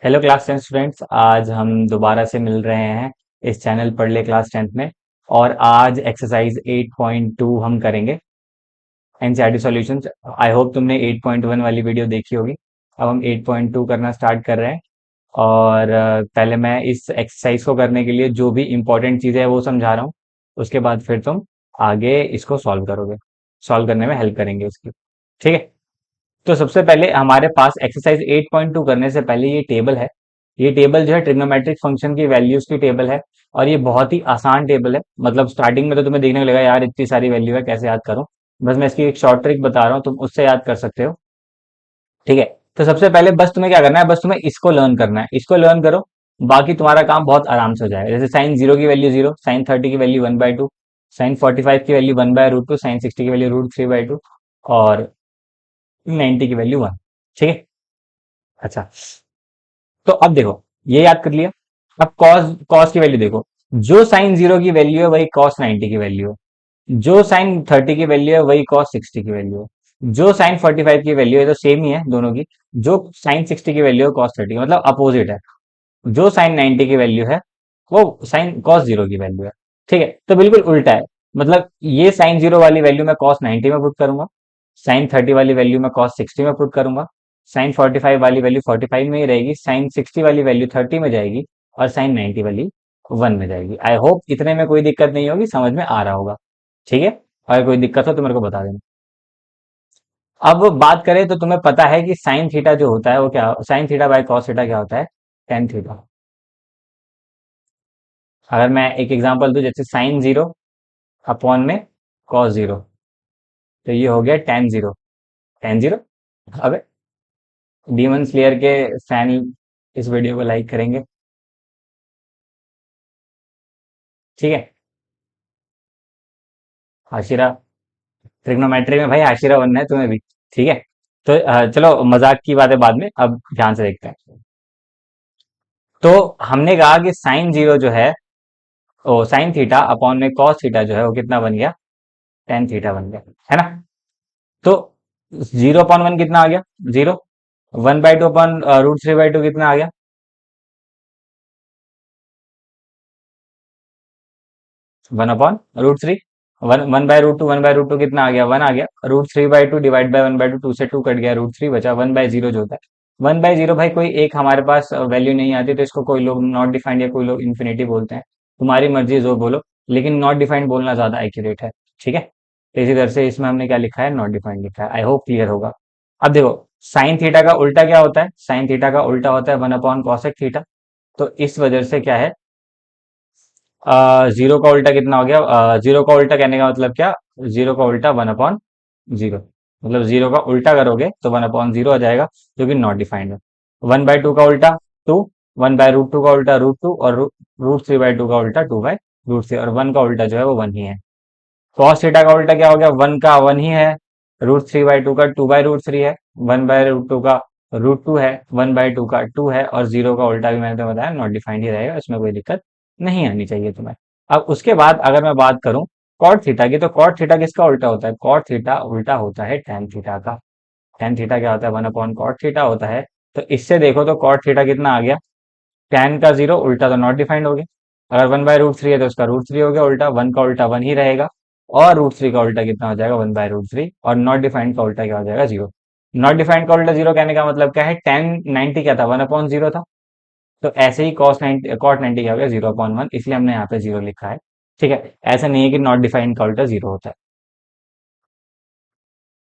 Hello class tenth students, आज हम दोबारा से मिल रहे हैं इस चैनल पढ़ ले क्लास टेंथ में। और आज एक्सरसाइज 8.2 हम करेंगे, एनसीईआरटी सॉल्यूशंस। आई होप तुमने 8.1 वाली वीडियो देखी होगी। अब हम 8.2 करना स्टार्ट कर रहे हैं। और पहले मैं इस एक्सरसाइज को करने के लिए जो भी इंपॉर्टेंट चीज़ें है वो समझा रहा हूँ। उसके बाद फिर तुम आगे इसको सॉल्व करोगे, सॉल्व करने में हेल्प करेंगे इसकी। ठीक है। तो सबसे पहले हमारे पास एक्सरसाइज 8.2 करने से पहले ये टेबल है। ये टेबल जो है ट्रिग्नोमेट्रिक फंक्शन की वैल्यूज की टेबल है। और ये बहुत ही आसान टेबल है, मतलब स्टार्टिंग में तो तुम्हें देखने को लगेगा यार इतनी सारी वैल्यू है कैसे याद करूं। बस मैं इसकी एक शॉर्ट ट्रिक बता रहा हूँ, तुम उससे याद कर सकते हो। ठीक है। तो सबसे पहले बस तुम्हें क्या करना है, बस तुम्हें इसको लर्न करना है, इसको लर्न करो। बाकी तुम्हारा काम बहुत आराम से हो जाएगा। जैसे साइन जीरो की वैल्यू जीरो, साइन 30 की वैल्यू 1/2, साइन 45 की वैल्यू 1/√2, साइन 60 की वैल्यू √3/2 और 90 की वैल्यू 1। ठीक है। अच्छा, तो अब देखो, ये याद कर लिया। अब कॉस कॉस की वैल्यू देखो। जो साइन जीरो की वैल्यू है वही कॉस 90 की वैल्यू है। जो साइन 30 की वैल्यू है वही कॉस 60 की वैल्यू है। जो साइन 45 की वैल्यू है, तो सेम ही है दोनों की। जो साइन 60 की वैल्यू है कॉस 30 की, मतलब अपोजिट है। जो साइन 90 की वैल्यू है वो साइन कॉस जीरो की वैल्यू है। ठीक है, तो बिल्कुल उल्टा है। मतलब ये साइन जीरो वाली वैल्यू मैं कॉस 90 में पुट करूंगा, साइन 30 वाली वैल्यू मैं कॉस 60 में पुट करूंगा, साइन 45 वाली वैल्यू 45 में ही रहेगी, साइन 60 वाली वैल्यू 30 में जाएगी और साइन 90 वाली 1 में जाएगी। आई होप इतने में कोई दिक्कत नहीं होगी, समझ में आ रहा होगा। ठीक है। अगर कोई दिक्कत हो तो मेरे को बता देना। अब बात करें तो तुम्हें पता है कि साइन थीटा जो होता है वो क्या, sine theta by cos theta क्या होता है, टेन थीटा। अगर मैं एक एग्जांपल दूं, जैसे साइन जीरो अपॉन में कॉस जीरो, तो ये हो गया टेन जीरो। Ten zero. अब डीमन स्लेयर के फैन इस वीडियो को लाइक करेंगे। ठीक है। हाशिरा, ट्रिग्नोमेट्री में भाई हाशिरा बनना है तुम्हें भी। ठीक है। तो चलो मजाक की बातें बाद में, अब ध्यान से देखते हैं। तो हमने कहा कि साइन जीरो जो है, ओ साइन थीटा अपॉन में कॉस थीटा जो है वो कितना बन गया, टेन थीटा बन गया, है ना। तो जीरो अपॉन वन कितना आ गया, जीरो। 1/2 अपॉन √3/2 कितना आ गया, 1/√3। वन बाय रूट टू, 1/√2 कितना आ गया, 1 आ गया। √3/2 डिवाइड बाय 1/2, 2 से 2 कट गया, √3 बचा, 1/0 जो होता है। 1/0 भाई कोई एक हमारे पास वैल्यू नहीं आती, तो इसको कोई लोग नॉट डिफाइंड या कोई लोग इन्फिनिटी बोलते हैं। तुम्हारी मर्जी जो बोलो, लेकिन नॉट डिफाइंड बोलना ज्यादा एक्यूरेट है। ठीक है। तो इसी तरह से इसमें हमने क्या लिखा है, नॉट डिफाइंड लिखा है। आई होप क्लियर होगा। अब देखो, साइन थीटा का उल्टा क्या होता है, साइन थीटा का उल्टा होता है 1/cosec थीटा। तो इस वजह से क्या है, जीरो का उल्टा कितना हो गया, जीरो का उल्टा कहने का मतलब क्या, जीरो का उल्टा 1/0। मतलब जीरो का उल्टा करोगे तो 1/0 आ जाएगा, जो कि नॉट डिफाइंड है। 1/2 का उल्टा टू, 1/√2 का उल्टा √2 और √3/2 का उल्टा 2/√3, और वन का उल्टा जो है वो वन ही है। कॉस थीटा का उल्टा क्या हो गया, वन का वन ही है, √3/2 का 2/√3 है, 1/√2 का √2 है, 1/2 का 2 है, और जीरो का उल्टा भी मैंने तो बताया नॉट डिफाइंड ही रहेगा, इसमें कोई दिक्कत नहीं आनी चाहिए तुम्हें। अब उसके बाद अगर मैं बात करूं कॉट थीटा की, तो कॉट थीटा किसका उल्टा होता है, कॉट थीटा उल्टा होता है टैन थीटा का। टैन थीटा क्या होता है, 1/cot थीटा होता है। तो इससे देखो तो कॉट थीटा कितना आ गया, टैन का जीरो उल्टा तो नॉट डिफाइंड हो गया। अगर 1/√3 है तो उसका √3 हो गया उल्टा, वन का उल्टा वन ही रहेगा। और √3 का उल्टा कितना हो जाएगा, 1/√3, और नॉट डिफाइंड का उल्टा क्या हो जाएगा, जीरो। नॉट डिफाइंड का उल्टा जीरो कहने का मतलब क्या है, टेन 90 क्या था, 1/0 था। तो ऐसे ही कॉट 90 क्या हो गया, 0/1, इसलिए हमने यहाँ पे जीरो लिखा है। ठीक है। ऐसा नहीं है कि नॉट डिफाइंड का उल्टा जीरो होता है।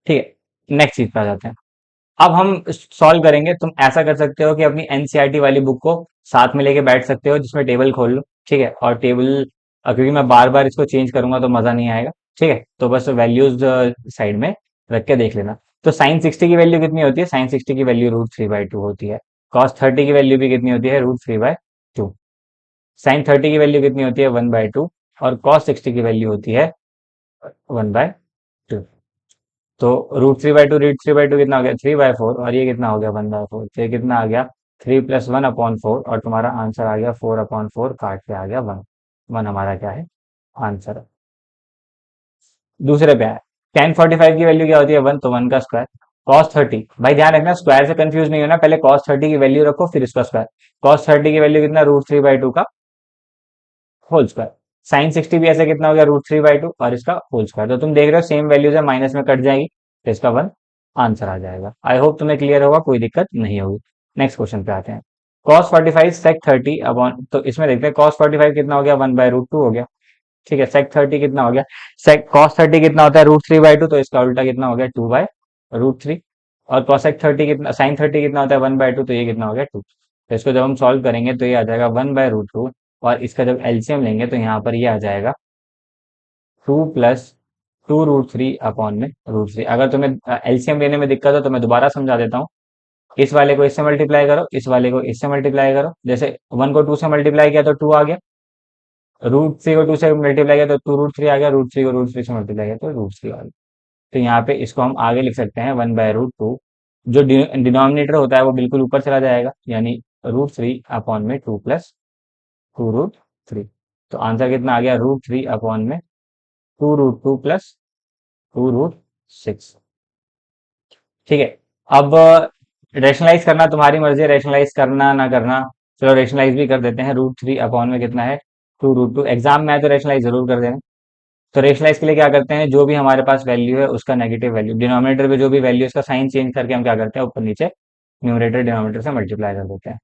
ठीक है, नेक्स्ट चीज पे आ जाते हैं। अब हम सॉल्व करेंगे। तुम ऐसा कर सकते हो कि अपनी एनसीईआरटी वाली बुक को साथ में लेके बैठ सकते हो, जिसमें टेबल खोल लो। ठीक है। और टेबल, क्योंकि मैं बार बार इसको चेंज करूंगा तो मजा नहीं आएगा। ठीक है, तो बस वैल्यूज साइड में रख के देख लेना। तो साइन 60 की वैल्यू कितनी होती है, साइन 60 की वैल्यू √3/2 होती है। कॉस 30 की वैल्यू भी कितनी होती है, √3/2। साइन 30 की वैल्यू कितनी होती है, 1/2। और कॉस 60 की वैल्यू होती है 1/2। तो √3/2 कितना हो गया, 3/4, और ये कितना हो गया, 1/4। तो ये कितना आ गया, 3 + 1/4, और तुम्हारा आंसर आ गया 4/4, काट के आ गया 1। 1 हमारा क्या है, आंसर। दूसरे पे है, tan 45 की वैल्यू क्या होती है, 1, तो 1 का स्क्वायर। cos 30, भाई ध्यान रखना स्क्वायर से कंफ्यूज नहीं होना, पहले cos 30 की वैल्यू रखो फिर इसका स्क्वायर। cos 30 की वैल्यू कितना, √3/2 का होल स्क्वायर। sin 60 भी ऐसे कितना हो गया, √3/2 और इसका होल स्क्वायर। तो तुम देख रहे हो सेम वैल्यूज है, माइनस में कट जाएगी तो इसका 1 आंसर आ जाएगा। आई होप तुम्हें क्लियर होगा, कोई दिक्कत नहीं होगी। नेक्स्ट क्वेश्चन पे आते हैं। cos 45 sec 30 अपॉन, तो इसमें देखते हैं cos 45 कितना हो गया, 1/√2 हो गया। ठीक है, sec 30 कितना हो गया, sec cos 30 कितना होता है, √3/2, तो इसका उल्टा कितना हो गया, 2/√3। और cosec 30 कितना, sin 30 कितना होता है, 1/2, तो ये कितना हो गया, 2। तो इसको जब हम सॉल्व करेंगे तो ये आ जाएगा 1/√2, और इसका जब एलसीएम लेंगे तो यहाँ पर ये आ जाएगा 2 + 2√3 अपॉन में √3। अगर तुम्हें एलसीएम लेने में दिक्कत हो तो मैं दोबारा समझा देता हूँ। इस वाले को इससे मल्टीप्लाई करो, इस वाले को इससे मल्टीप्लाई करो। जैसे 1 को 2 से मल्टीप्लाई किया तो 2 आ गया, √3 को 2 से मल्टीप्लाई किया तो 2√3 आ गया, √3 को √3 से मल्टीप्लाई किया तो √3 आ गया। तो यहाँ पे इसको हम आगे लिख सकते हैं 1/√2। जो डिनोमिनेटर होता है वो बिल्कुल ऊपर चला जाएगा, यानी √3 अपॉन में 2 + 2√3। तो आंसर कितना आ गया, √3 अपॉन में 2√2 + 2√6। ठीक है। अब रेशनलाइज करना तुम्हारी मर्जी है, रेशनलाइज करना ना करना। चलो रेशनलाइज भी कर देते हैं। √3 अपॉन में कितना है, 2√2। एग्जाम में आए तो रेशनलाइज जरूर कर देना। तो रेशनलाइज के लिए क्या करते हैं, जो भी हमारे पास वैल्यू है उसका नेगेटिव वैल्यू, डिनोमिनेटर पे जो भी वैल्यू, उसका साइन चेंज करके हम क्या करते हैं, ऊपर नीचे न्यूमरेटर डिनोमिनेटर से मल्टीप्लाई कर देते हैं।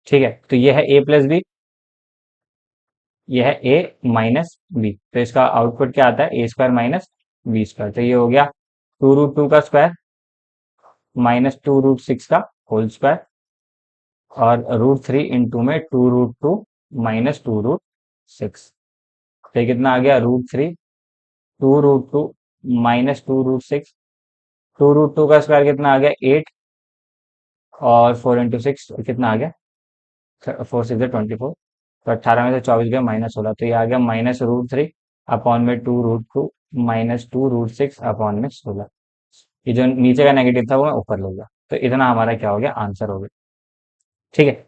ठीक है, तो ये है a + b, ये है a - b। तो इसका आउटपुट क्या आता है, a² - b²। तो ये हो गया 2√2 का स्क्वायर माइनस 2√6 का होल स्क्वायर, और √3 इंटू में 2√2 - 2√6। तो ये कितना आ गया, √3, 2√2 - 2√6। 2√2 का स्क्वायर कितना आ गया, 8, और 4 × 6 कितना आ गया, 4 × 6 = 24। तो 18 में से 24 गया, -16। तो ये आ गया -√3 अपॉन में 2√2 - 2√6 अपॉन में 16। ये जो नीचे का नेगेटिव था वो मैं ऊपर ले गया। तो इतना हमारा क्या हो गया, आंसर हो गया। ठीक है।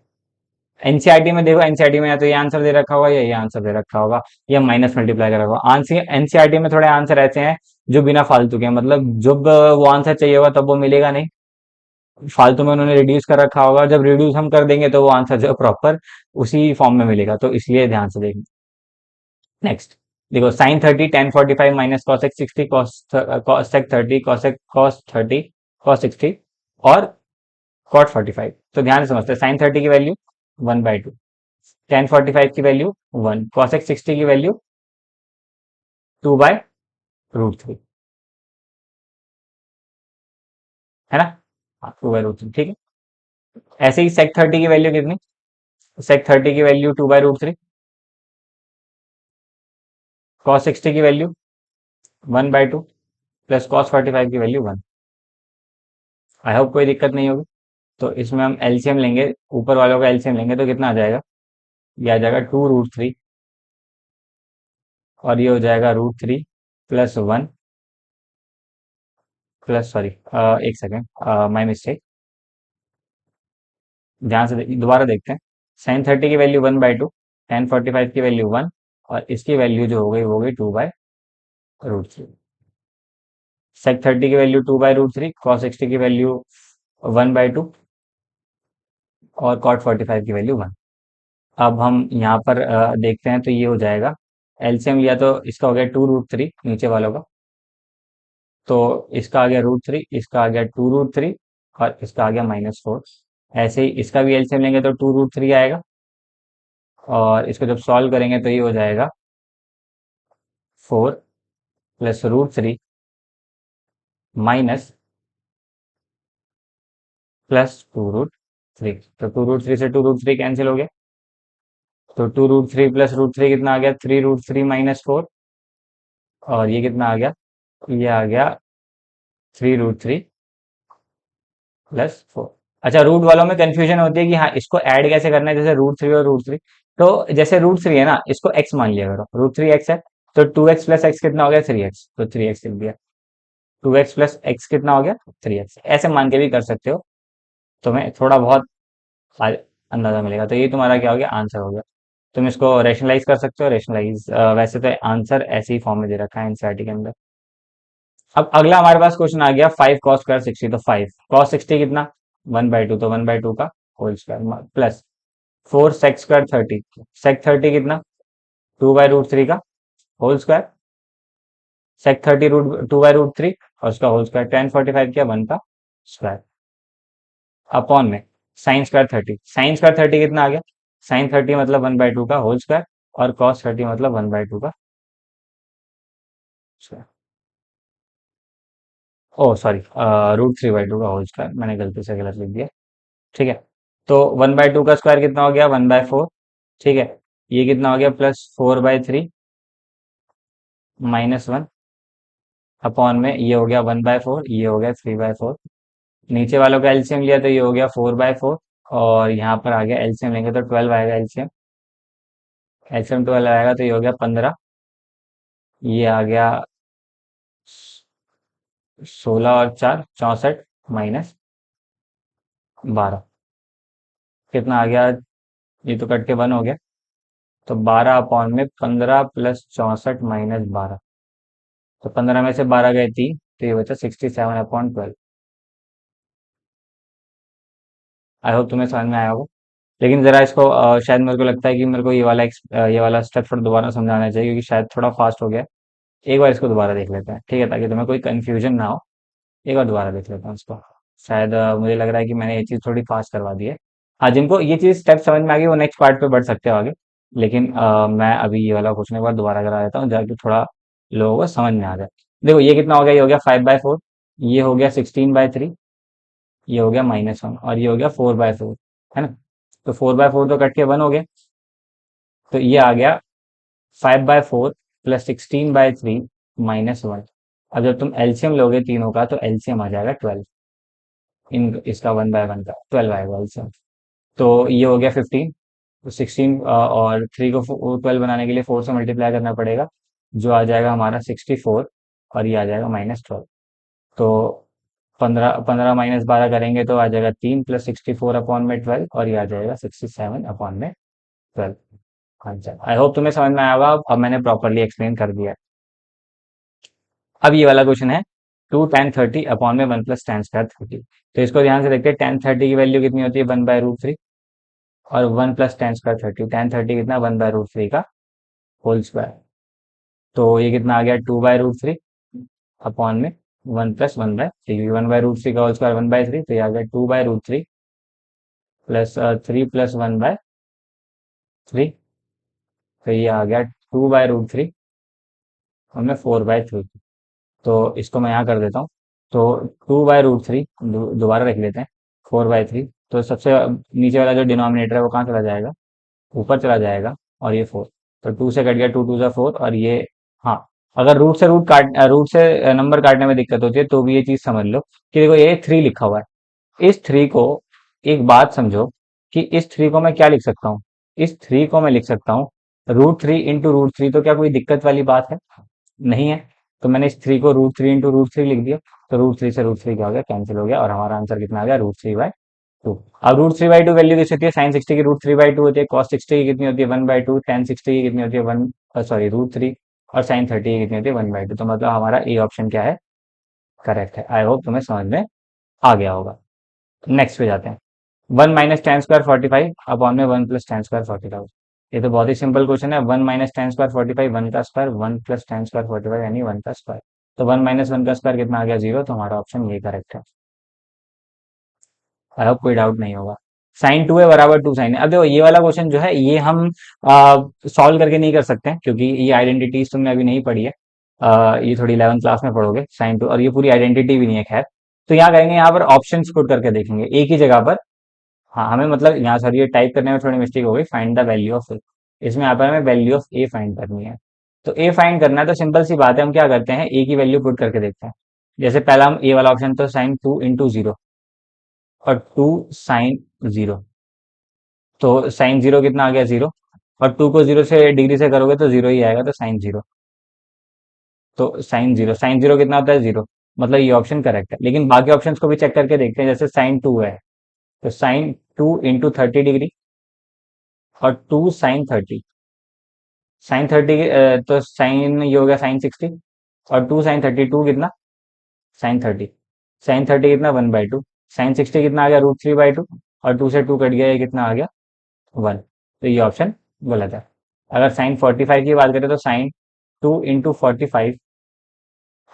एनसीईआरटी में देखो, एनसीईआरटी में या तो ये आंसर दे रखा होगा या ये आंसर दे रखा होगा, या माइनस मल्टीप्लाई कर रखा होगा। आंसर एनसीईआरटी में थोड़े आंसर ऐसे हैं जो बिना फालतू के हैं, मतलब जब वो आंसर चाहिए होगा तब वो मिलेगा नहीं, फालतू में उन्होंने रिड्यूस कर रखा होगा, जब रिड्यूस हम कर देंगे तो वो आंसर जो प्रॉपर उसी फॉर्म में मिलेगा। तो इसलिए ध्यान से देखना। नेक्स्ट देखो, sin 30 tan 45 minus cosec 60 cosec 30 cos 30 cos 60 और cot 45। तो ध्यान से समझते हैं, sin 30 की वैल्यू 1/2, tan 45 की वैल्यू 1, cosec 60 की वैल्यू 2/√3, है ना। हाँ, 2/√3, ठीक है। ऐसे ही sec 30 की वैल्यू कितनी, sec 30 की वैल्यू 2/√3, cos 60 की वैल्यू 1/2 प्लस cos 45 की वैल्यू 1। आई होप कोई दिक्कत नहीं होगी। तो इसमें हम एलसीएम लेंगे, ऊपर वालों का एलसीएम लेंगे तो कितना आ जाएगा, ये आ जाएगा 2√3, और ये हो जाएगा √3 + 1 प्लस, सॉरी एक सेकेंड, माई मिस्टेक। ध्यान से दोबारा देखते हैं। sin 30 की वैल्यू 1/2, tan 45 की वैल्यू 1, और इसकी वैल्यू जो हो गई वो हो गई 2/√3। sec 30 की वैल्यू 2/√3, cos 60 की वैल्यू 1/2, और cot 45 की वैल्यू 1। अब हम यहाँ पर देखते हैं, तो ये हो जाएगा एलसीएम लिया तो इसका हो गया 2√3 नीचे वालों का, तो इसका आ गया √3, इसका आ गया 2√3, और इसका आ गया -4। ऐसे ही इसका भी एलसीएम लेंगे तो 2√3 आएगा, और इसको जब सॉल्व करेंगे तो ये हो जाएगा 4 + √3 माइनस +2√3। तो 2√3 से 2√3 कैंसिल हो गया, तो 2√3 + √3 कितना आ गया, 3√3 - 4, और ये कितना आ गया, ये आ गया 3√3 +4। अच्छा, रूट वालों में कंफ्यूजन होती है कि हाँ इसको ऐड कैसे करना है, जैसे √3 और √3। तो जैसे √3 है ना, इसको x मान लिया करो, √3 x है, तो 2x + x कितना हो गया, 3x, तो 3x लिख दिया। 2x + x कितना हो गया, 3x। ऐसे मान के भी कर सकते हो, तुम्हें थोड़ा बहुत आ- अंदाजा मिलेगा। तो ये तुम्हारा क्या हो गया, आंसर हो गया। तुम इसको रेशनलाइज कर सकते हो, रेशनलाइज, वैसे तो आंसर ऐसे ही फॉर्म में दे रखा है एनसीईआरटी के अंदर। अब अगला हमारे पास क्वेश्चन आ गया 5 cos² 60, तो 5 cos 60 कितना, 1/2, तो 1/2 का whole square plus 4 sec² 30, sec 30 कितना, 2/√3 का होल स्क्वायर, sec 30 2/√3 और उसका होल स्क्वायर, tan 45 किया 1 का स्क्वायर अपॉन में sin²30 कितना आ गया, sin 30 मतलब 1/2 का होल स्क्वायर और cos 30 मतलब 1/2 का स्क्वायर, ओ सॉरी, √3/2 का होल स्क्वायर, मैंने गलती से गलत लिख दिया। ठीक है, तो 1/2 का स्क्वायर कितना हो गया, 1/4। ठीक है, ये कितना हो गया, +4/3 -1 अपॉन में ये हो गया 1/4, ये हो गया 3/4। नीचे वालों का एलसीएम लिया तो ये हो गया 4/4 और यहाँ पर आ गया एलसीएम लेंगे तो 12 आएगा, एलसीएम एलसीएम 12 आएगा तो ये हो गया 15, ये आ गया 16 और 4 64 -12, कितना आ गया, ये तो कट के 1 हो गया, तो 12 अपॉन में 15 + 64 -12, तो 15 में से 12 गए 3, तो ये बचा 67/12। आई होप तुम्हें समझ में आया होगा। लेकिन जरा इसको शायद मेरे को लगता है कि मेरे को ये वाला स्टेप थोड़ा दोबारा समझाना चाहिए क्योंकि शायद थोड़ा फास्ट हो गया। एक बार इसको दोबारा देख लेते हैं, ठीक है, ताकि तुम्हें कोई कंफ्यूजन ना हो। एक बार दोबारा देख लेता हूँ इसको। शायद मुझे लग रहा है कि मैंने ये चीज़ थोड़ी फास्ट करवा दी है। हाँ, जिनको ये चीज़ स्टेप समझ में आ गई वो नेक्स्ट पार्ट पे बढ़ सकते हो आगे। लेकिन मैं अभी ये वाला क्वेश्चन एक बार दोबारा करा देता हूँ ताकि थोड़ा लोगों को समझ में आ जाए। देखो ये कितना हो गया, ये हो गया 5/4, ये हो गया 16/3, ये हो गया -1 और ये हो गया 4/4, है ना। तो 4/4 तो कट के 1 हो गया, तो ये आ गया 5/4 + 16/3 -1। अब जब तुम एलसीएम लोगे तीनों का तो एलसीएम आ जाएगा 12, इन इसका 1/1 का 12 आएगा एलसीएम। तो ये हो गया 15, तो 16 और 3 को 12 बनाने के लिए 4 से मल्टीप्लाई करना पड़ेगा, जो आ जाएगा हमारा 64 और ये आ जाएगा -12। तो 15 15 -12 करेंगे तो आ जाएगा 3 + 64 अपॉन में 12 और ये आ जाएगा 67 अपॉन में 12 आंसर। आई होप तुम्हें समझ में आया होगा, अब मैंने प्रॉपरली एक्सप्लेन कर दिया है। अब ये वाला क्वेश्चन है 2 tan 30 अपॉन में 1 + tan²30, तो इसको ध्यान से देखते हैं। tan 30 की वैल्यू कितनी होती है, 1/√3 और 1 + tan²30, tan 30 कितना, 1/√3 का होल स्क्वायर, तो ये कितना आ गया 2/√3 अपॉन में 1 + 1/3, क्योंकि 1/√3 का होल स्क्वायर 1/3, तो ये आ गया 2/√3 प्लस 3 + 1/3, तो ये आ गया 2/√3 हमने 4/3। तो इसको मैं यहाँ कर देता हूँ, तो 2/√3 दोबारा रख लेते हैं, 4/3, तो सबसे नीचे वाला जो डिनोमिनेटर है वो कहाँ चला जाएगा, ऊपर चला जाएगा, और ये 4, तो 2 से कट गया, 2 2 जा 4 और ये, हाँ, अगर रूट से नंबर काटने में दिक्कत होती है तो भी ये चीज समझ लो कि देखो ये 3 लिखा हुआ है, इस 3 को, एक बात समझो कि इस 3 को मैं क्या लिख सकता हूँ, इस 3 को मैं लिख सकता हूँ √3 इंटू √3, तो क्या कोई दिक्कत वाली बात है, नहीं है। तो मैंने इस 3 को √3 इंटू √3 लिख दिया, तो √3 से √3 क्या हो गया, कैंसिल हो गया और हमारा आंसर कितना आ गया, √3/2। अब √3/2 वैल्यू किस होती है, sin 60 की √3/2 होती है, cos 60 की कितनी होती है, 1/2, tan 60 की कितनी होती है, 1, सॉरी √3, और sin 30 की कितनी होती है, 1/2। तो मतलब हमारा ए ऑप्शन क्या है, करेक्ट है। आई होप तुम्हें समझ में आ गया होगा। नेक्स्ट पे जाते हैं। 1 - tan² 45 अपॉन में 1 + tan²45, ये तो बहुत ही सिंपल क्वेश्चन है। 1 - tan²45, 1 का स्क्वायर, 1 + tan²45 यानी 1 का स्क्वायर, तो 1 - 1 का स्क्वायर कितना आ गया, 0, तो हमारा ऑप्शन ये करेक्ट है। आई होप कोई डाउट नहीं होगा। sin 2 है बराबर 2 sin है। अब देखो ये वाला क्वेश्चन जो है ये हम सॉल्व करके नहीं कर सकते हैं क्योंकि ये आइडेंटिटीज तुमने अभी नहीं पढ़ी है। ये थोड़ी 11th क्लास में पढ़ोगे sin 2, और ये पूरी आइडेंटिटी भी नहीं है खैर। तो यहाँ करेंगे, यहाँ पर ऑप्शंस पुट करके देखेंगे एक ही जगह पर। हाँ, हमें मतलब यहाँ सर ये टाइप करने में थोड़ी मिस्टेक हो गई, फाइंड द वैल्यू ऑफ ए, इसमें यहाँ पर हमें वैल्यू ऑफ ए फाइंड करनी है। तो ए फाइंड करना है तो सिंपल सी बात है, हम क्या करते हैं, ए की वैल्यू पुट करके देखते हैं। जैसे पहला हम ए वाला ऑप्शन, तो sin 2 × 0 और 2 sin 0, तो sin 0 कितना आ गया, 0, और 2 को 0 से डिग्री से करोगे तो 0 ही आएगा, तो sin 0, तो sin 0 कितना होता है, 0, मतलब ये ऑप्शन करेक्ट है। लेकिन बाकी ऑप्शंस को भी चेक करके देखते हैं, जैसे sin 2 है, तो sin 2 × 30 डिग्री और 2 sin 30, sin 30 तो साइन ये हो गया sin 60, और 2 sin 32 कितना, साइन 30, साइन 30 कितना 1/2, साइन 60 कितना आ गया √3/2, और 2 से 2 कट गया, ये कितना आ गया 1। तो ये ऑप्शन गलत है। अगर साइन 45 की बात करें तो साइन 2 × 45,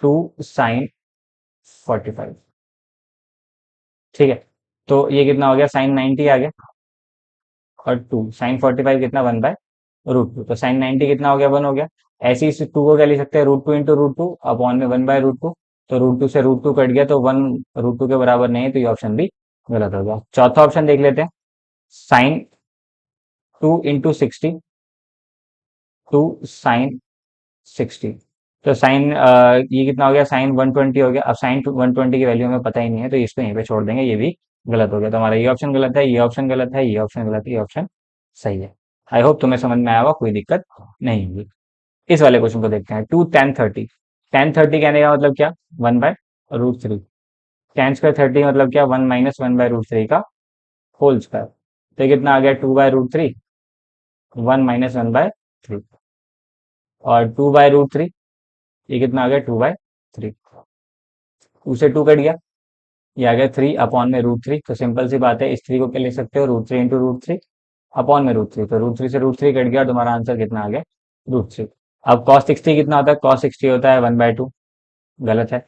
2 साइन 45, ठीक है। तो ये कितना हो गया साइन 90 आ गया, और 2 साइन 45 कितना 1/√2, तो साइन 90 कितना हो गया 1 हो गया। ऐसे ही इस 2 को क्या लिख सकते हैं, √2 × √2 अपॉन में 1/√2, तो √2 से √2 कट गया तो 1 √2 के बराबर नहीं है, तो ये ऑप्शन भी गलत हो गया। चौथा ऑप्शन देख लेते हैं, साइन 2 × 60, 2 साइन 60, तो ये कितना हो गया साइन 120 हो गया। अब साइन 120 की वैल्यू हमें पता ही नहीं है, तो इसको यहीं पे छोड़ देंगे, ये भी गलत हो गया। तो हमारा ये ऑप्शन गलत है, ये ऑप्शन गलत है, ये ऑप्शन गलत है, ये ऑप्शन सही है। आई होप तुम्हें समझ में आया होगा, कोई दिक्कत नहीं होगी। इस वाले क्वेश्चन को देखते हैं, 2 tan 30, tan 30 कहने का मतलब क्या 1/√3, tan²30 मतलब क्या 1 - 1/√3 का होल स्क्वायर, तो ये कितना आ गया 2/√3, 1 - 1/3, और 2/√3 ये कितना आ गया 2/3, 2 से 2 कट गया, ये आ गया 3 अपॉन में √3, तो सिंपल सी बात है, इस 3 को क्या लिख सकते हो √3 × √3 अपॉन में √3, तो √3 से √3 कट गया, और तुम्हारा आंसर कितना आ गया √3। अब cos 60 कितना होता है, cos 60 होता है 1/2, गलत है।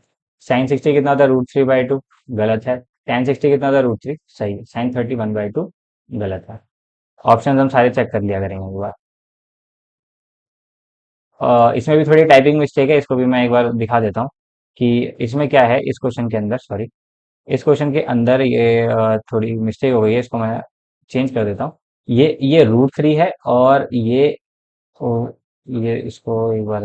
sin 60 कितना होता है √3/2, गलत है। tan 60 कितना होता है √3, सही है। sin 30 1/2 गलत है। ऑप्शन हम सारे चेक कर लिया करेंगे एक बार। इसमें भी थोड़ी टाइपिंग मिस्टेक है, इसको भी मैं एक बार दिखा देता हूँ कि इसमें क्या है। इस क्वेश्चन के अंदर, सॉरी, इस क्वेश्चन के अंदर ये थोड़ी मिस्टेक हो गई है, इसको मैं चेंज कर देता हूँ। ये √3 है, और ये इसको एक बार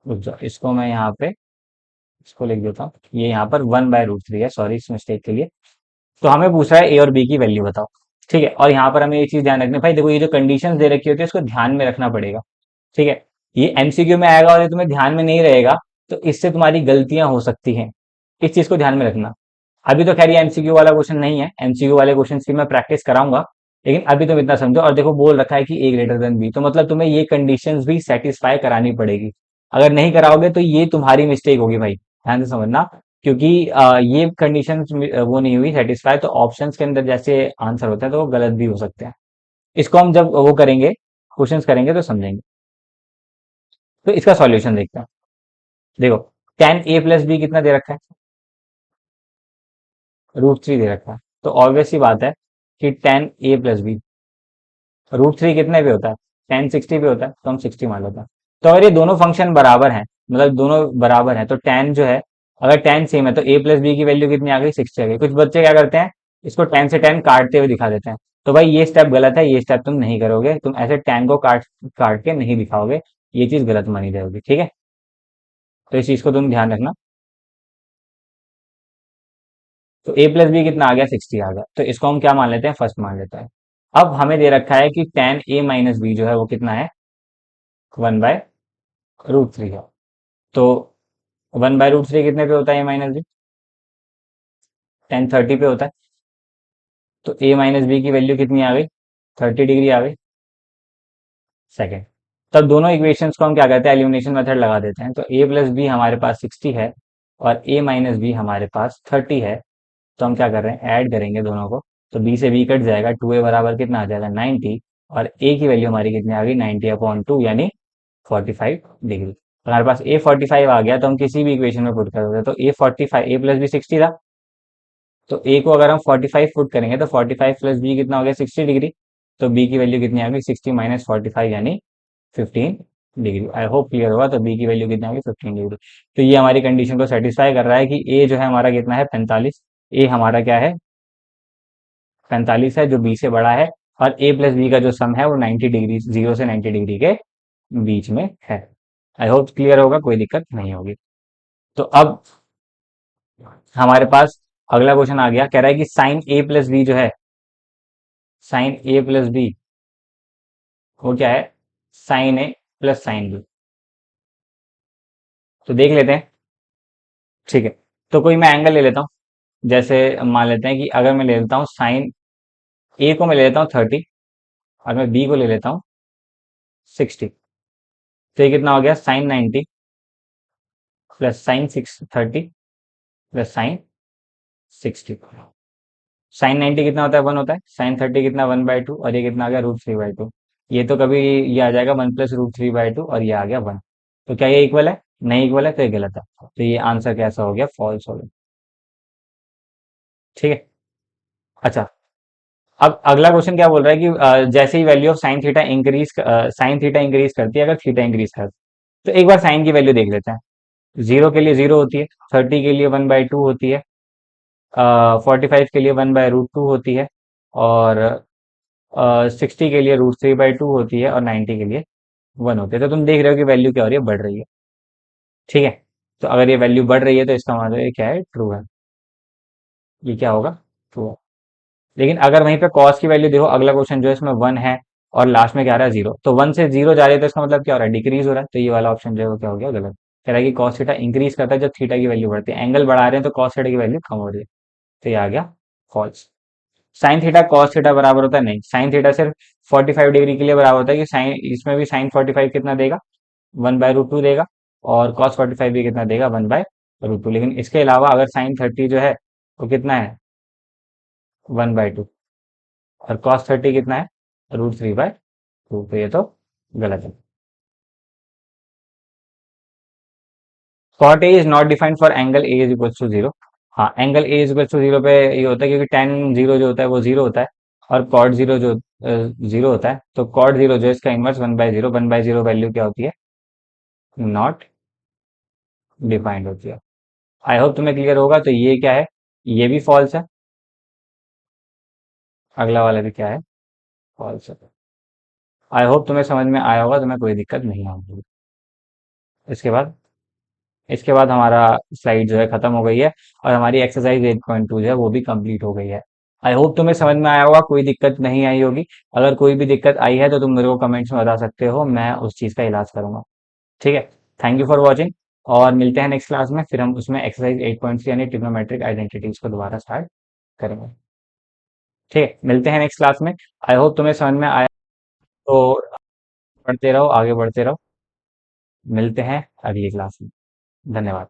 रुक जाओ, इसको मैं यहाँ पे इसको लिख देता हूँ, ये यहाँ पर 1/√3 है, सॉरी इस मिस्टेक के लिए। तो हमें पूछ रहा है ए और बी की वैल्यू बताओ, ठीक है। और यहाँ पर हमें ये चीज ध्यान रखनी है, भाई देखो ये जो कंडीशंस दे रखी होती है इसको ध्यान में रखना पड़ेगा, ठीक है। ये एमसीक्यू में आएगा और ये तुम्हें ध्यान में नहीं रहेगा, तो इससे तुम्हारी गलतियां हो सकती हैं, इस चीज को ध्यान में रखना। अभी तो खैर ये एमसीक्यू वाला क्वेश्चन नहीं है, एमसीक्यू वाले क्वेश्चन की मैं प्रैक्टिस कराऊंगा, लेकिन अभी तुम इतना समझो। और देखो बोल रखा है कि ए ग्रेटर देन बी, तो मतलब तुम्हें ये कंडीशंस भी सेटिस्फाई करानी पड़ेगी। अगर नहीं कराओगे तो ये तुम्हारी मिस्टेक होगी भाई, ध्यान से समझना। क्योंकि ये कंडीशन वो नहीं हुई सेटिस्फाई, तो ऑप्शंस के अंदर जैसे आंसर होता है तो वो गलत भी हो सकते हैं। इसको हम जब वो करेंगे, क्वेश्चंस करेंगे तो समझेंगे। तो इसका सॉल्यूशन देखते हैं। देखो tan a + b कितना दे रखा है, √3 दे रखा है, तो ऑब्वियस सी बात है कि tan a + b √3 कितने पे होता है, tan 60 पे होता है, तो हम 60 मान लेते हैं। तो अगर ये दोनों फंक्शन बराबर हैं, मतलब दोनों बराबर हैं, तो tan जो है, अगर tan सेम है तो a + b की वैल्यू कितनी आ गई 60 आ गई। कुछ बच्चे क्या करते हैं, इसको tan से tan काटते हुए दिखा देते हैं, तो भाई ये स्टेप गलत है, ये स्टेप तुम नहीं करोगे, तुम ऐसे tan को काट काट के नहीं दिखाओगे, ये चीज गलत मानी जाएगी, ठीक है। तो इस चीज को तुम ध्यान रखना। तो a + b कितना आ गया 60 आ गया, तो इसको हम क्या मान लेते हैं, फर्स्ट मान लेते हैं। अब हमें दे रखा है कि tan a - b जो है वो कितना है 1/√3 है। तो 1/√3 कितने पे होता है a - b, tan 30 पे होता है, तो a - b की वैल्यू कितनी आ गई 30 डिग्री आ गई, सेकेंड। तब दोनों इक्वेशंस को हम क्या करते हैं, एलिमिनेशन मेथड लगा देते हैं। तो a + b हमारे पास 60 है, और a - b हमारे पास 30 है, तो हम क्या कर रहे हैं, ऐड करेंगे दोनों को, तो b से b कट जाएगा, 2a बराबर कितना आ जाएगा 90, और a की वैल्यू हमारी कितनी आ गई 90/2 यानी 45 डिग्री। हमारे पास a 45 आ गया, तो हम किसी भी इक्वेशन में पुट कर सकते हैं। तो a + b 60 था, तो a को अगर हम 45 पुट करेंगे तो 45 + b कितना हो गया 60 डिग्री, तो b की वैल्यू कितनी आ गई 60 - 45 यानी 15 डिग्री। आई होप क्लियर होगा। तो b की वैल्यू कितनी आ गई 15 डिग्री। तो ये हमारी कंडीशन को सेटिस्फाई कर रहा है कि a जो है हमारा कितना है 45, a हमारा क्या है 45 है, जो b से बड़ा है, और a + b का जो सम है वो 90 डिग्री, 0 से 90 डिग्री के बीच में है। आई होप क्लियर होगा, कोई दिक्कत नहीं होगी। तो अब हमारे पास अगला क्वेश्चन आ गया, कह रहा है कि sin a + b जो है, sin a + b वो क्या है sin a + sin b। तो देख लेते हैं, ठीक है। तो कोई मैं एंगल ले लेता हूँ, जैसे मान लेते हैं कि अगर मैं ले लेता हूँ साइन ए को मैं ले लेता हूँ 30, और मैं बी को ले लेता हूँ 60, तो ये कितना हो गया sin 90 plus sine 630 plus sine 60। Sine 90 कितना होता है? 1 होता है। साइन 30 कितना? 1/2। और ये कितना आ गया? √3/2। ये तो कभी ये आ जाएगा 1 + √3/2 और ये आ गया 1। तो क्या ये इक्वल है? नहीं इक्वल है तो ये गलत है। तो ये आंसर कैसा हो गया? फॉल्स हो गया। ठीक है। अच्छा, अब अगला क्वेश्चन क्या बोल रहा है कि जैसे ही value of sine theta increase करती है, अगर थीटा इंक्रीज कर, तो एक बार साइन की वैल्यू देख लेते हैं। 0 के लिए 0 होती है, 30 के लिए 1/2 होती है, 45 के लिए 1/√2 होती है, और 60 के लिए √3/2 होती है, और 90 के लिए 1 होती है। तो तुम देख रहे हो कि वैल्यू क्या हो रही है? बढ़ रही है। ठीक है। तो अगर ये वैल्यू बढ़ रही है तो इसका मतलब ये क्या है? ट्रू है। ये क्या होगा? ट्रू है। लेकिन अगर वहीं पे कॉस की वैल्यू देखो, अगला क्वेश्चन जो है इसमें 1 है और लास्ट में क्या आ रहा है? 0। तो 1 से 0 जा रही है तो इसका मतलब क्या हो रहा है? डिक्रीज हो रहा है। तो ये वाला ऑप्शन जो है वो क्या हो गया? गलत। कह रहा है कि कॉस थीटा इंक्रीज करता है जब थीटा की वैल्यू बढ़ती है। एंगल बढ़ा रहे हैं तो कॉस थीटा की वैल्यू कम हो रही है। तो ये आ गया false. Sine theta cos theta बराबर होता है? नहीं, साइन थीटा सिर्फ 45 डिग्री के लिए बराबर होता है कि साइन, इसमें भी साइन 45 कितना देगा? 1/√2 देगा। और कॉस 45 भी कितना देगा? 1/√2। लेकिन इसके अलावा अगर साइन 30 जो है वो कितना है? 1/2। और कॉस 30 कितना है? √3/2। तो ये तो गलत है। Cot A is not defined for angle A is equal to 0। हाँ, angle A is equal to 0 पे ये होता है क्योंकि टेन जीरो जो होता है वो 0 होता है, और कॉट 0 जो 0 होता है। तो कॉट 0 जो है इसका इनवर्स 1/0। 1/0 वैल्यू क्या होती है? नॉट डिफाइंड होती है। आई होप तुम्हें क्लियर होगा। तो ये क्या है? ये भी फॉल्स है। अगला वाला भी क्या है? फॉल्स है। आई होप तुम्हें समझ में आया होगा, तुम्हें कोई दिक्कत नहीं होगी। इसके बाद इसके बाद हमारा स्लाइड जो है खत्म हो गई है, और हमारी एक्सरसाइज 8.2 जो है वो भी कंप्लीट हो गई है। आई होप तुम्हें समझ में आया होगा, कोई दिक्कत नहीं आई होगी। अगर कोई भी दिक्कत आई है तो तुम मेरे को कमेंट्स में बता सकते हो, मैं उस चीज़ का इलाज करूंगा। ठीक है। Thank you for watching. और मिलते हैं नेक्स्ट क्लास में, फिर हम उसमें एक्सरसाइज 8.3 यानी ट्रिग्नोमेट्रिक आइडेंटिटीज को दोबारा स्टार्ट करेंगे। ठीक है, मिलते हैं नेक्स्ट क्लास में। आई होप तुम्हें समझ में आया। तो पढ़ते रहो, आगे बढ़ते रहो। मिलते हैं अगली क्लास में। धन्यवाद।